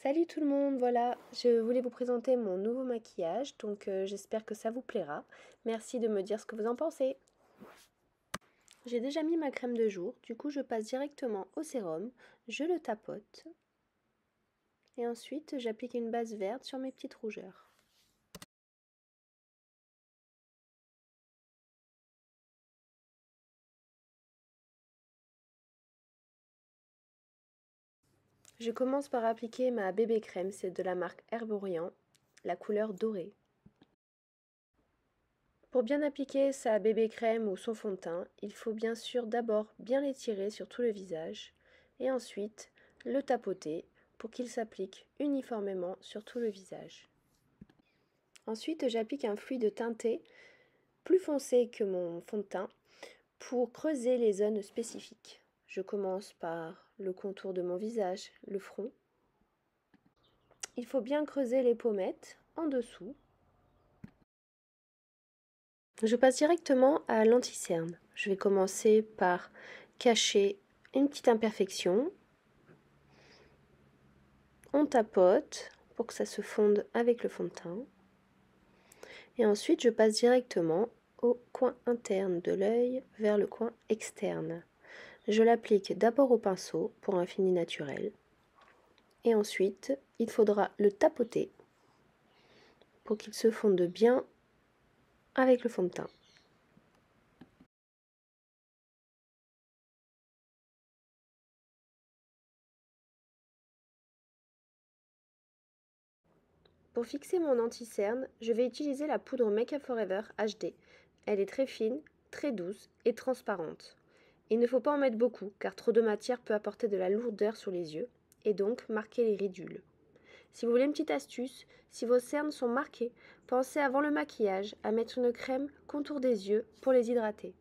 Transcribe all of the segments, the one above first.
Salut tout le monde, voilà, je voulais vous présenter mon nouveau maquillage, donc j'espère que ça vous plaira. Merci de me dire ce que vous en pensez. J'ai déjà mis ma crème de jour, du coup je passe directement au sérum, je le tapote et ensuite j'applique une base verte sur mes petites rougeurs. Je commence par appliquer ma bébé crème, c'est de la marque Herborian, la couleur dorée. Pour bien appliquer sa bébé crème ou son fond de teint, il faut bien sûr d'abord bien l'étirer sur tout le visage et ensuite le tapoter pour qu'il s'applique uniformément sur tout le visage. Ensuite, j'applique un fluide teinté plus foncé que mon fond de teint pour creuser les zones spécifiques. Je commence par le contour de mon visage, le front. Il faut bien creuser les pommettes en dessous. Je passe directement à l'anti-cerne. Je vais commencer par cacher une petite imperfection. On tapote pour que ça se fonde avec le fond de teint. Et ensuite, je passe directement au coin interne de l'œil vers le coin externe. Je l'applique d'abord au pinceau pour un fini naturel. Et ensuite, il faudra le tapoter pour qu'il se fonde bien avec le fond de teint. Pour fixer mon anti-cerne, je vais utiliser la poudre Make Up For Ever HD. Elle est très fine, très douce et transparente. Il ne faut pas en mettre beaucoup car trop de matière peut apporter de la lourdeur sur les yeux et donc marquer les ridules. Si vous voulez une petite astuce, si vos cernes sont marquées, pensez avant le maquillage à mettre une crème contour des yeux pour les hydrater.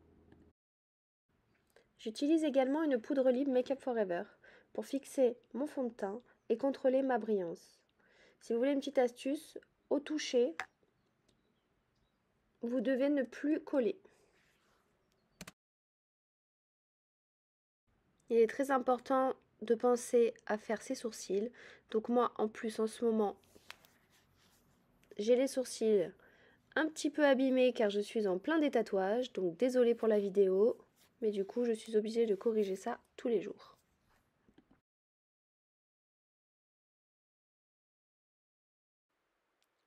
J'utilise également une poudre libre Make Up For Ever pour fixer mon fond de teint et contrôler ma brillance. Si vous voulez une petite astuce, au toucher, vous devez ne plus coller. Il est très important de penser à faire ses sourcils. Donc moi, en plus, en ce moment, j'ai les sourcils un petit peu abîmés car je suis en plein des tatouages. Donc désolée pour la vidéo, mais du coup, je suis obligée de corriger ça tous les jours.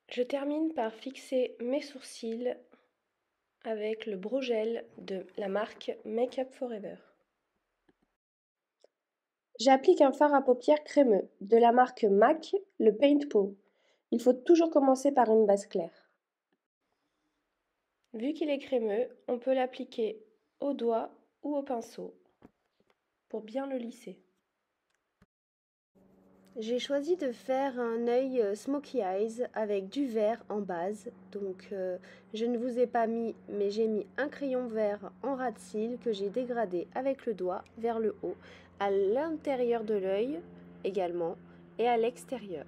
Je termine par fixer mes sourcils avec le brow gel de la marque Make Up For Ever. J'applique un fard à paupières crémeux de la marque MAC, le Paint Pot. Il faut toujours commencer par une base claire. Vu qu'il est crémeux, on peut l'appliquer au doigt ou au pinceau pour bien le lisser. J'ai choisi de faire un œil Smoky Eyes avec du vert en base. Donc je ne vous ai pas mis, mais j'ai mis un crayon vert en ras de cils que j'ai dégradé avec le doigt vers le haut, à l'intérieur de l'œil également et à l'extérieur.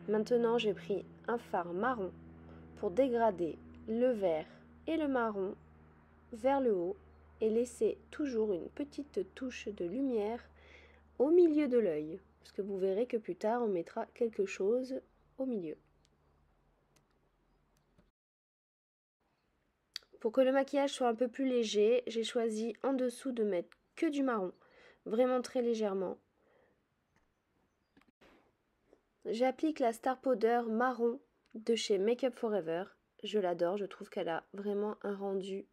Maintenant j'ai pris un fard marron pour dégrader le vert et le marron vers le haut et laisser toujours une petite touche de lumière au milieu de l'œil, parce que vous verrez que plus tard on mettra quelque chose au milieu. Pour que le maquillage soit un peu plus léger, j'ai choisi en dessous de mettre que du marron, vraiment très légèrement. J'applique la Star Powder marron de chez Make Up For Ever. Je l'adore, je trouve qu'elle a vraiment un rendu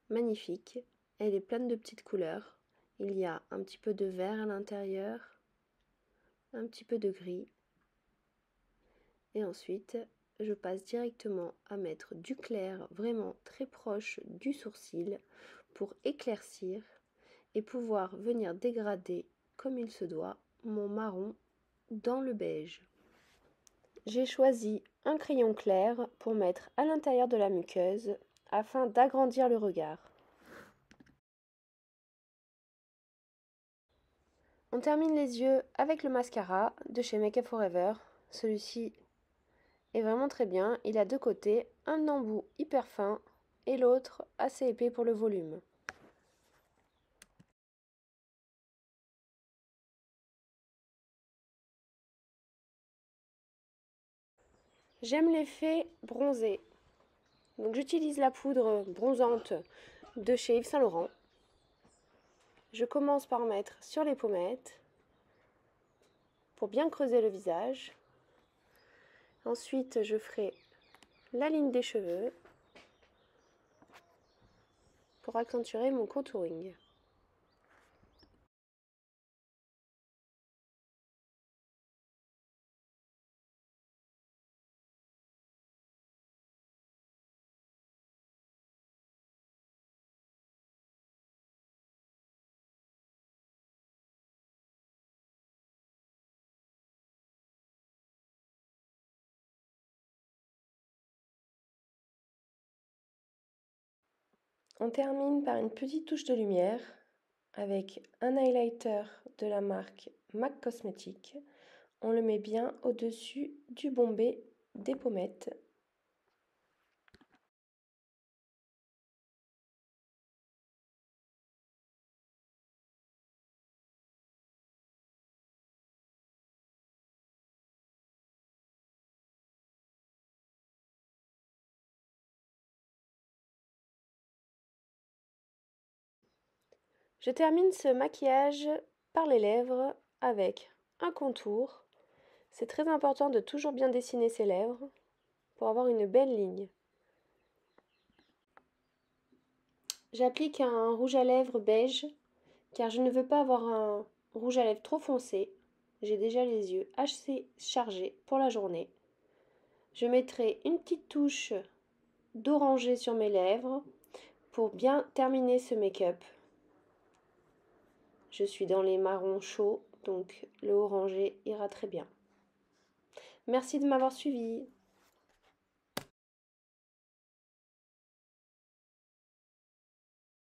magnifique. Elle est pleine de petites couleurs. Il y a un petit peu de vert à l'intérieur, un petit peu de gris. Et ensuite, je passe directement à mettre du clair vraiment très proche du sourcil pour éclaircir et pouvoir venir dégrader comme il se doit mon marron dans le beige. J'ai choisi un crayon clair pour mettre à l'intérieur de la muqueuse afin d'agrandir le regard. On termine les yeux avec le mascara de chez Make Up For Ever. Celui-ci est vraiment très bien. Il a deux côtés, un embout hyper fin et l'autre assez épais pour le volume. J'aime l'effet bronzé. Donc j'utilise la poudre bronzante de chez Yves Saint Laurent. Je commence par mettre sur les pommettes pour bien creuser le visage. Ensuite, je ferai la ligne des cheveux pour accentuer mon contouring. On termine par une petite touche de lumière avec un highlighter de la marque MAC Cosmetics. On le met bien au-dessus du bombé des pommettes. Je termine ce maquillage par les lèvres avec un contour. C'est très important de toujours bien dessiner ses lèvres pour avoir une belle ligne. J'applique un rouge à lèvres beige car je ne veux pas avoir un rouge à lèvres trop foncé. J'ai déjà les yeux assez chargés pour la journée. Je mettrai une petite touche d'orangé sur mes lèvres pour bien terminer ce make-up. Je suis dans les marrons chauds, donc le orangé ira très bien. Merci de m'avoir suivi.